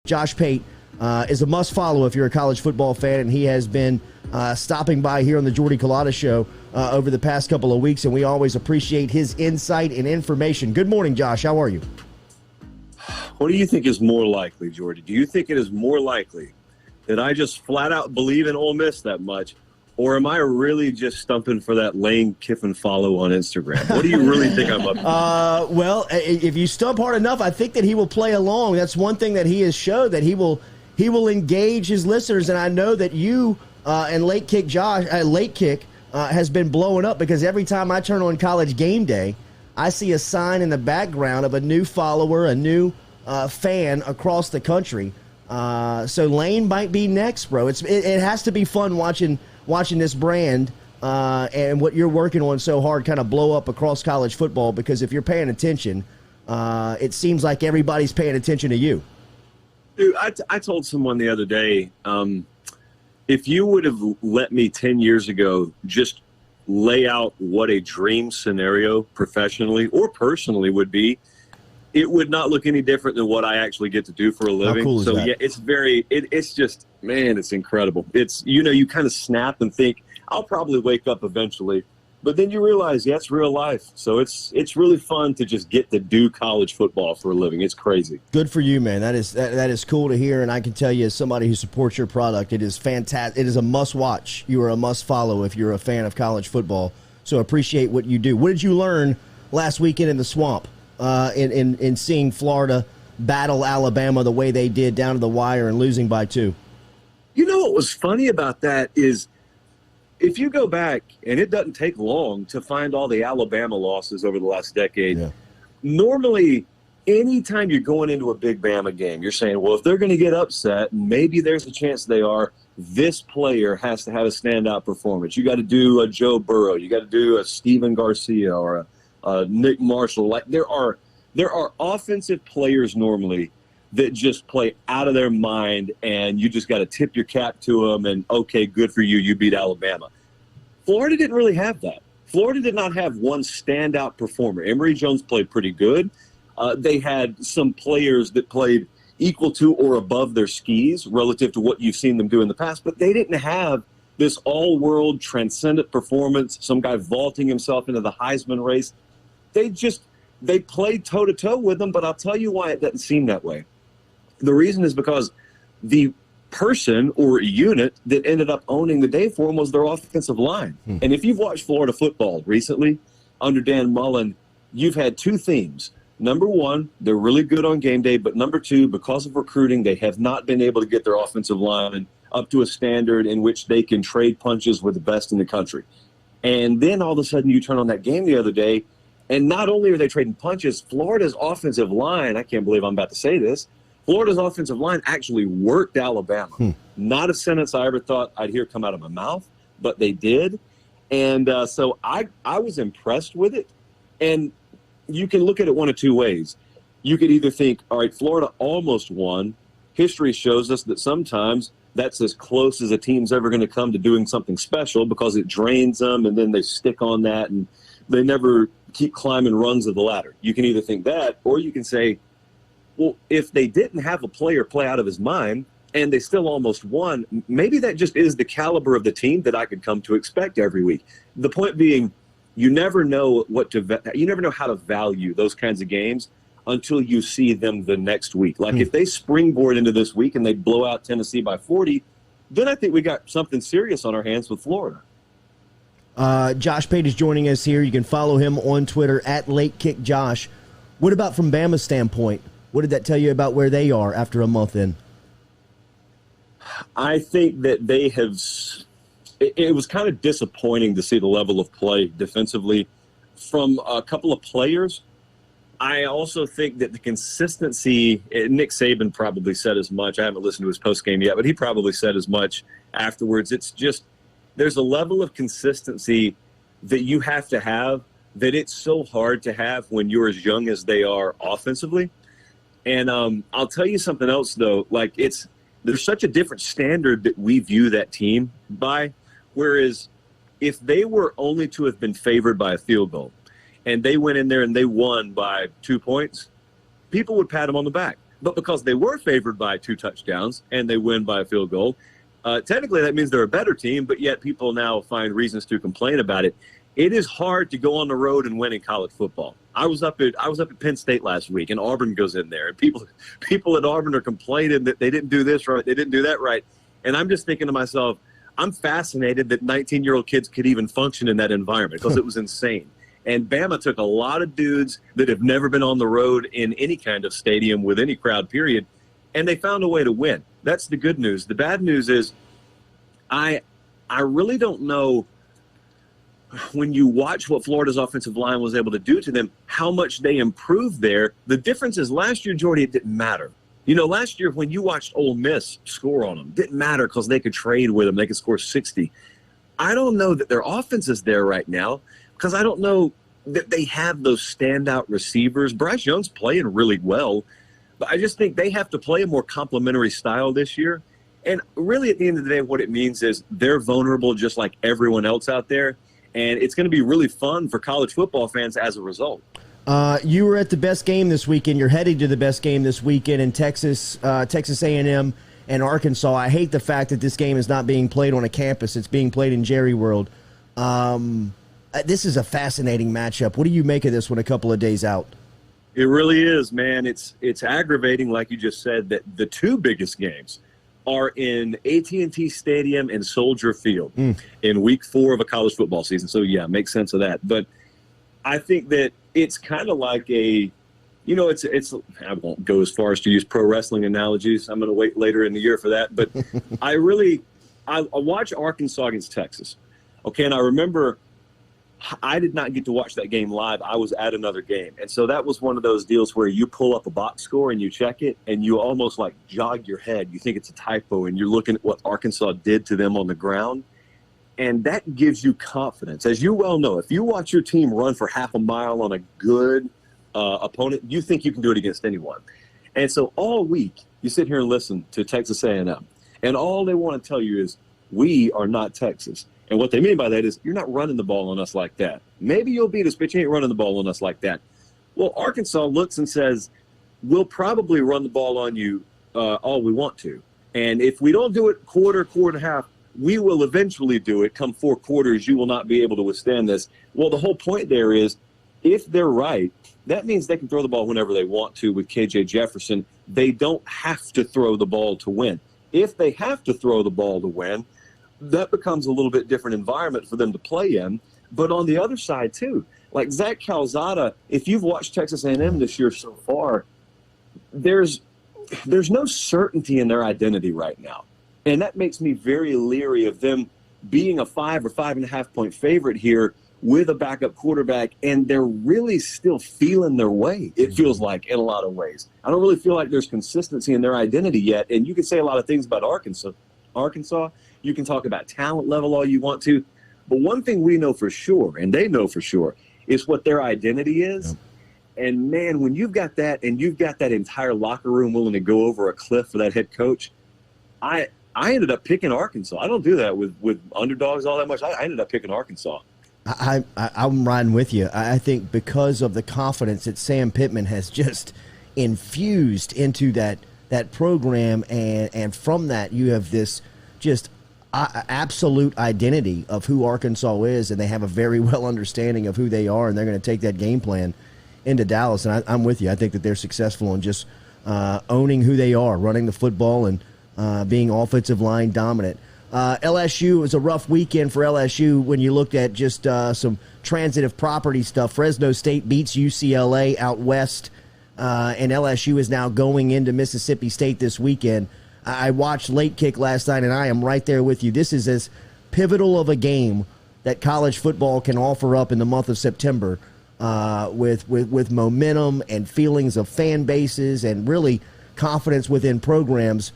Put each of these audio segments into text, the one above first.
Josh Pate is a must-follow if you're a college football fan, and he has been stopping by here on the Jordy Culotta Show over the past couple of weeks, and we always appreciate his insight and information. Good morning, Josh. How are you? What do you think is more likely, Jordy? Do you think it is more likely that I just flat out believe in Ole Miss that much, or am I really just stumping for that Lane Kiffin follow on Instagram? What do you really think I'm up to? Well, if you stump hard enough, I think that he will play along. That's one thing that he has showed, that he will engage his listeners. And I know that you and Late Kick has been blowing up, because every time I turn on College Game Day, I see a sign in the background of a new follower, a new fan across the country. So Lane might be next, bro. It has to be fun watching this brand and what you're working on so hard kind of blow up across college football, because if you're paying attention, it seems like everybody's paying attention to you. Dude, I told someone the other day, if you would have let me 10 years ago just lay out what a dream scenario professionally or personally would be, it would not look any different than what I actually get to do for a living. How cool is that? Yeah, it's just, man, it's incredible. It's, you kind of snap and think, I'll probably wake up eventually. But then you realize, it's real life. So it's really fun to just get to do college football for a living. It's crazy. Good for you, man. That is cool to hear. And I can tell you, as somebody who supports your product, it is fantastic. It is a must watch. You are a must follow if you're a fan of college football. So appreciate what you do. What did you learn last weekend in the swamp? In seeing Florida battle Alabama the way they did down to the wire and losing by 2. You know what was funny about that is, if you go back, and it doesn't take long to find all the Alabama losses over the last decade, normally anytime you're going into a big Bama game, you're saying, well, if they're going to get upset, maybe there's a chance they are, this player has to have a standout performance. You got to do a Joe Burrow. You got to do a Steven Garcia or a Nick Marshall. Like there are offensive players normally that just play out of their mind, and you just got to tip your cap to them and, okay, good for you. You beat Alabama. Florida didn't really have that. Florida did not have one standout performer. Emory Jones played pretty good. They had some players that played equal to or above their skis relative to what you've seen them do in the past, but they didn't have this all-world transcendent performance, some guy vaulting himself into the Heisman race. They played toe-to-toe with them, but I'll tell you why it doesn't seem that way. The reason is because the person or unit that ended up owning the day for them was their offensive line. And if you've watched Florida football recently under Dan Mullen, you've had two themes. Number one, they're really good on game day, but number two, because of recruiting, they have not been able to get their offensive line up to a standard in which they can trade punches with the best in the country. And then all of a sudden you turn on that game the other day, and not only are they trading punches, Florida's offensive line, I can't believe I'm about to say this, Florida's offensive line actually worked Alabama. Not a sentence I ever thought I'd hear come out of my mouth, but they did. And so I was impressed with it. And you can look at it one of two ways. You could either think, all right, Florida almost won. History shows us that sometimes that's as close as a team's ever going to come to doing something special, because it drains them and then they stick on that and they never keep climbing rungs of the ladder. You can either think that, or you can say, well, if they didn't have a player play out of his mind and they still almost won, maybe that just is the caliber of the team that I could come to expect every week. The point being, you never know how to value those kinds of games until you see them the next week. Like if they springboard into this week and they blow out Tennessee by 40, then I think we got something serious on our hands with Florida. Josh Pate is joining us here. You can follow him on Twitter at LateKickJosh. What about from Bama's standpoint? What did that tell you about where they are after a month in? I think that they have – it was kind of disappointing to see the level of play defensively from a couple of players. I also think that the consistency – Nick Saban probably said as much. I haven't listened to his postgame yet, but he probably said as much afterwards. It's just there's a level of consistency that you have that it's so hard to have when you're as young as they are offensively. And I'll tell you something else, though. Like, there's such a different standard that we view that team by, whereas if they were only to have been favored by a field goal and they went in there and they won by 2 points, people would pat them on the back. But because they were favored by 2 touchdowns and they win by a field goal, technically that means they're a better team, but yet people now find reasons to complain about it. It is hard to go on the road and win in college football. I was up at Penn State last week, and Auburn goes in there, and people at Auburn are complaining that they didn't do this right, they didn't do that right. And I'm just thinking to myself, I'm fascinated that 19-year-old kids could even function in that environment because it was insane. And Bama took a lot of dudes that have never been on the road in any kind of stadium with any crowd, period, and they found a way to win. That's the good news. The bad news is I really don't know, when you watch what Florida's offensive line was able to do to them, how much they improved there. The difference is last year, Jordy, it didn't matter. Last year when you watched Ole Miss score on them, didn't matter because they could trade with them. They could score 60. I don't know that their offense is there right now because I don't know that they have those standout receivers. Bryce Young's playing really well, but I just think they have to play a more complementary style this year. And really at the end of the day, what it means is they're vulnerable just like everyone else out there. And it's going to be really fun for college football fans as a result. You were at the best game this weekend. You're heading to the best game this weekend in Texas A&M and Arkansas. I hate the fact that this game is not being played on a campus. It's being played in Jerry World. This is a fascinating matchup. What do you make of this one a couple of days out? It really is, man. It's aggravating, like you just said, that the 2 biggest games are in AT&T Stadium and Soldier Field in week 4 of a college football season. So, yeah, makes sense of that. But I think that it's kind of like I won't go as far as to use pro wrestling analogies. I'm going to wait later in the year for that. But I watch Arkansas against Texas. Okay, and I remember I did not get to watch that game live. I was at another game. And so that was one of those deals where you pull up a box score and you check it and you almost like jog your head. You think it's a typo and you're looking at what Arkansas did to them on the ground. And that gives you confidence. As you well know, if you watch your team run for half a mile on a good opponent, you think you can do it against anyone. And so all week you sit here and listen to Texas A&M. And all they want to tell you is, we are not Texas. And what they mean by that is, you're not running the ball on us like that. Maybe you'll beat us, but you ain't running the ball on us like that. Well, Arkansas looks and says, we'll probably run the ball on you all we want to. And if we don't do it quarter and a half, we will eventually do it. Come 4 quarters, you will not be able to withstand this. Well, the whole point there is, if they're right, that means they can throw the ball whenever they want to with KJ Jefferson. They don't have to throw the ball to win. If they have to throw the ball to win, that becomes a little bit different environment for them to play in. But on the other side, too, like Zach Calzada, if you've watched Texas A&M this year so far, there's no certainty in their identity right now. And that makes me very leery of them being a 5 or 5.5 point favorite here with a backup quarterback, and they're really still feeling their way, it feels like, in a lot of ways. I don't really feel like there's consistency in their identity yet. And you can say a lot of things about Arkansas. You can talk about talent level all you want to. But one thing we know for sure, and they know for sure, is what their identity is. Yep. And, man, when you've got that and you've got that entire locker room willing to go over a cliff for that head coach, I ended up picking Arkansas. I don't do that with underdogs all that much. I ended up picking Arkansas. I'm riding with you. I think because of the confidence that Sam Pittman has just infused into that program, and from that you have this just absolute identity of who Arkansas is, and they have a very well understanding of who they are, and they're going to take that game plan into Dallas. And I'm with you. I think that they're successful in just owning who they are, running the football, and being offensive line dominant. LSU was a rough weekend for LSU when you looked at just some transitive property stuff. Fresno State beats UCLA out west, and LSU is now going into Mississippi State this weekend. I watched Late Kick last night, and I am right there with you. This is as pivotal of a game that college football can offer up in the month of September, with momentum and feelings of fan bases and really confidence within programs.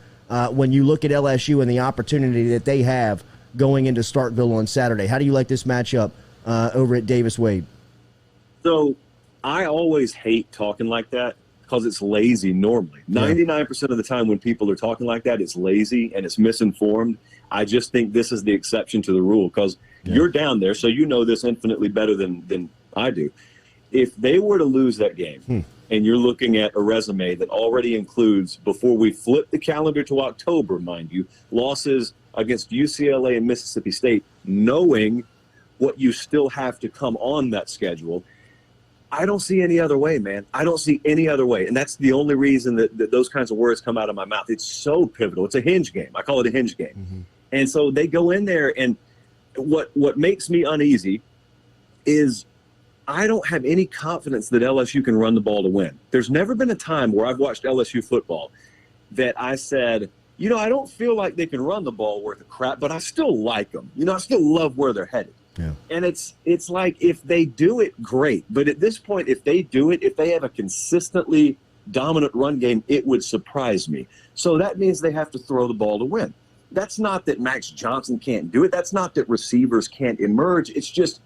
When you look at LSU and the opportunity that they have going into Starkville on Saturday. How do you like this matchup over at Davis Wade? So I always hate talking like that because it's lazy normally. 99% of the time when people are talking like that, it's lazy and it's misinformed. I just think this is the exception to the rule because you're down there, so you know this infinitely better than I do. If they were to lose that game, and you're looking at a resume that already includes, before we flip the calendar to October, mind you, losses against UCLA and Mississippi State, knowing what you still have to come on that schedule, I don't see any other way, man. I don't see any other way. And that's the only reason that those kinds of words come out of my mouth. It's so pivotal. It's a hinge game. I call it a hinge game. Mm-hmm. And so they go in there, and what makes me uneasy is I don't have any confidence that LSU can run the ball to win. There's never been a time where I've watched LSU football that I said, I don't feel like they can run the ball worth a crap, but I still like them. I still love where they're headed. Yeah. And it's like, if they do it, great. But at this point, if they do it, if they have a consistently dominant run game, it would surprise me. So that means they have to throw the ball to win. That's not that Max Johnson can't do it. That's not that receivers can't emerge. It's just,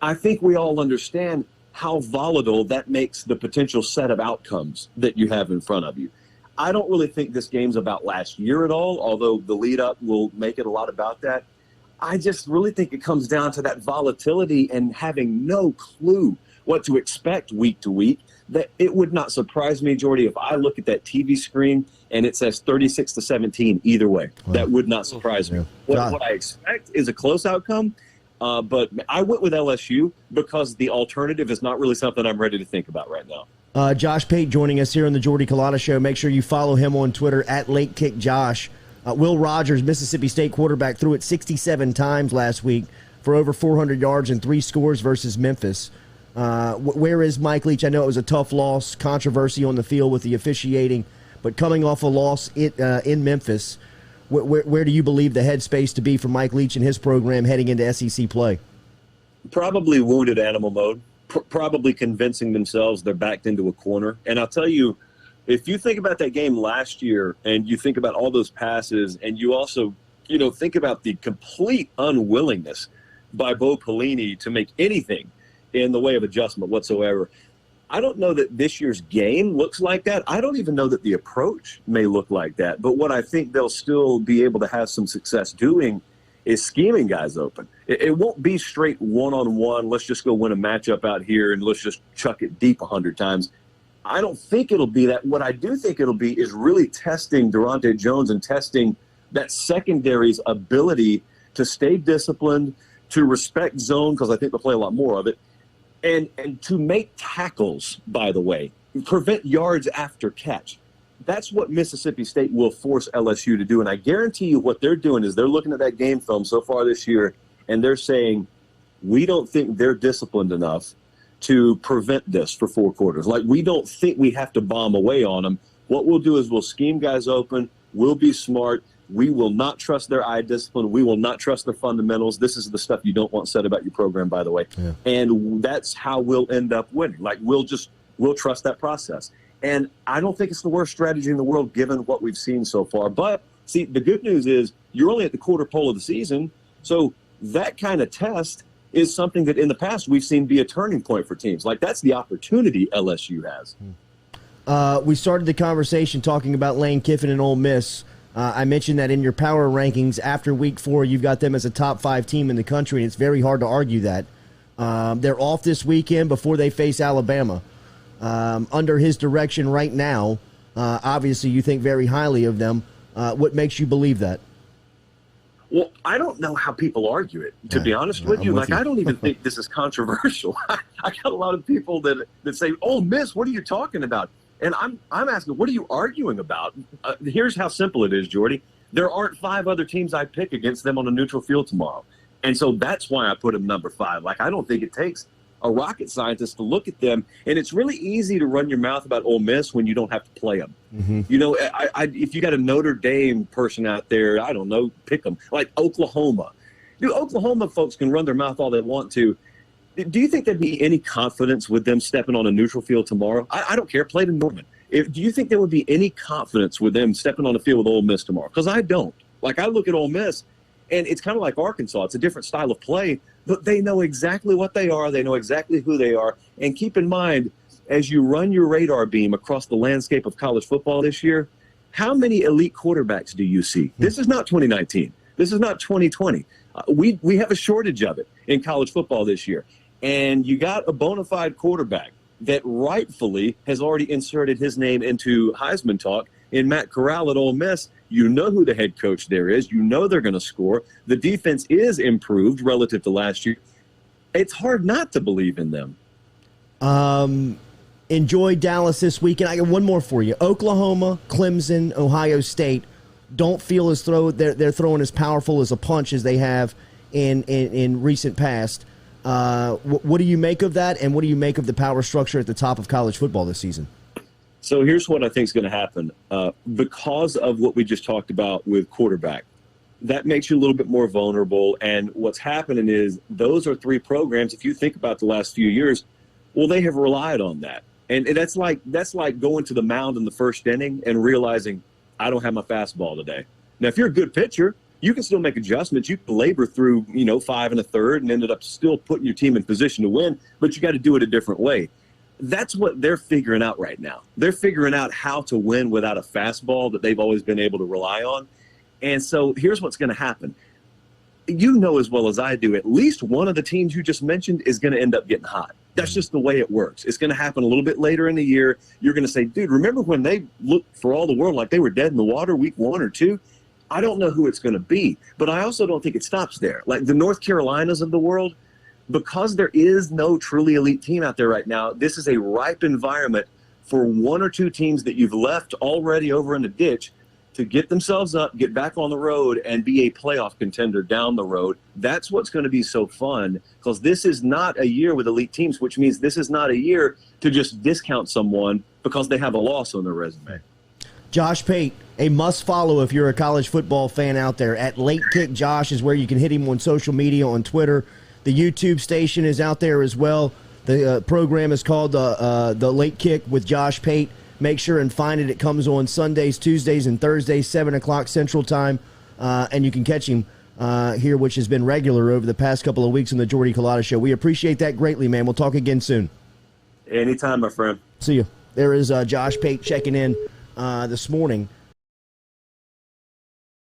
I think we all understand how volatile that makes the potential set of outcomes that you have in front of you. I don't really think this game's about last year at all, although the lead up will make it a lot about that. I just really think it comes down to that volatility and having no clue what to expect week to week. That it would not surprise me, Jordy, if I look at that TV screen and it says 36-17 either way. Wow. That would not surprise me. What I expect is a close outcome, but I went with LSU because the alternative is not really something I'm ready to think about right now. Josh Pate joining us here on the Jordy Culotta Show. Make sure you follow him on Twitter at LateKickJosh. Will Rogers, Mississippi State quarterback, threw it 67 times last week for over 400 yards and 3 scores versus Memphis. Where is Mike Leach? I know it was a tough loss, controversy on the field with the officiating, but coming off a loss in Memphis, where do you believe the headspace to be for Mike Leach and his program heading into SEC play? Probably wounded animal mode, probably convincing themselves they're backed into a corner. And I'll tell you, if you think about that game last year and you think about all those passes, and you also, think about the complete unwillingness by Bo Pelini to make anything in the way of adjustment whatsoever, I don't know that this year's game looks like that. I don't even know that the approach may look like that. But what I think they'll still be able to have some success doing is scheming guys open. It won't be straight one-on-one, let's just go win a matchup out here and let's just chuck it deep 100 times. I don't think it'll be that. What I do think it'll be is really testing Durante Jones and testing that secondary's ability to stay disciplined, to respect zone, because I think they'll play a lot more of it, and to make tackles, by the way, prevent yards after catch. That's what Mississippi State will force LSU to do. And I guarantee you what they're doing is they're looking at that game film so far this year, and they're saying, we don't think they're disciplined enough to prevent this for 4 quarters. Like, we don't think we have to bomb away on them. What we'll do is we'll scheme guys open. We'll be smart. We will not trust their eye discipline. We will not trust their fundamentals. This is the stuff you don't want said about your program, by the way. Yeah. And that's how we'll end up winning. Like, we'll trust that process. And I don't think it's the worst strategy in the world given what we've seen so far. But, see, the good news is you're only at the quarter pole of the season. So that kind of test is something that in the past we've seen be a turning point for teams. Like, that's the opportunity LSU has. We started the conversation talking about Lane Kiffin and Ole Miss. I mentioned that in your power rankings after week 4, you've got them as a top 5 team in the country, and it's very hard to argue that. They're off this weekend before they face Alabama. Under his direction right now, obviously you think very highly of them. What makes you believe that? Well, I don't know how people argue it, to be honest with you. Like, I don't even think this is controversial. I got a lot of people that say, "Oh, Miss, what are you talking about?" And I'm asking, what are you arguing about? Here's how simple it is, Jordy. There aren't 5 other teams I'd pick against them on a neutral field tomorrow. And so that's why I put them number 5. Like, I don't think it takes a rocket scientist to look at them. And it's really easy to run your mouth about Ole Miss when you don't have to play them. Mm-hmm. If you got a Notre Dame person out there, I don't know, pick them. Like Oklahoma. Dude, Oklahoma folks can run their mouth all they want to. Do you think there'd be any confidence with them stepping on a neutral field tomorrow? I don't care. Play in Norman. Do you think there would be any confidence with them stepping on the field with Ole Miss tomorrow? Because I don't. Like, I look at Ole Miss, and it's kind of like Arkansas. It's a different style of play, but they know exactly what they are. They know exactly who they are. And keep in mind, as you run your radar beam across the landscape of college football this year, how many elite quarterbacks do you see? This is not 2019. This is not 2020. We have a shortage of it in college football this year. And you got a bona fide quarterback that rightfully has already inserted his name into Heisman talk. In Matt Corral at Ole Miss, you know who the head coach there is. You know they're going to score. The defense is improved relative to last year. It's hard not to believe in them. Enjoy Dallas this weekend. I got one more for you. Oklahoma, Clemson, Ohio State don't feel as though they're throwing as powerful as a punch as they have in recent past. What do you make of that, and what do you make of the power structure at the top of college football this season? So here's what I think is going to happen. Because of what we just talked about with quarterback, that makes you a little bit more vulnerable. And what's happening is those are three programs, if you think about the last few years, well, they have relied on that. And that's like going to the mound in the first inning and realizing, I don't have my fastball today. Now, if you're a good pitcher, you can still make adjustments. You can labor through, 5 1/3 and ended up still putting your team in position to win, but you got to do it a different way. That's what they're figuring out right now. They're figuring out how to win without a fastball that they've always been able to rely on. And so here's what's going to happen. You know as well as I do, at least one of the teams you just mentioned is going to end up getting hot. That's just the way it works. It's going to happen a little bit later in the year. You're going to say, dude, remember when they looked for all the world like they were dead in the water week 1 or 2? I don't know who it's going to be, but I also don't think it stops there. Like the North Carolinas of the world, because there is no truly elite team out there right now, this is a ripe environment for 1 or 2 teams that you've left already over in the ditch to get themselves up, get back on the road, and be a playoff contender down the road. That's what's going to be so fun, because this is not a year with elite teams, which means this is not a year to just discount someone because they have a loss on their resume. Josh Pate, a must-follow if you're a college football fan out there. At Late Kick Josh is where you can hit him on social media, on Twitter. The YouTube station is out there as well. The program is called The Late Kick with Josh Pate. Make sure and find it. It comes on Sundays, Tuesdays, and Thursdays, 7 o'clock Central Time. And you can catch him here, which has been regular over the past couple of weeks on the Jordy Culotta Show. We appreciate that greatly, man. We'll talk again soon. Anytime, my friend. See you. There is Josh Pate checking in this morning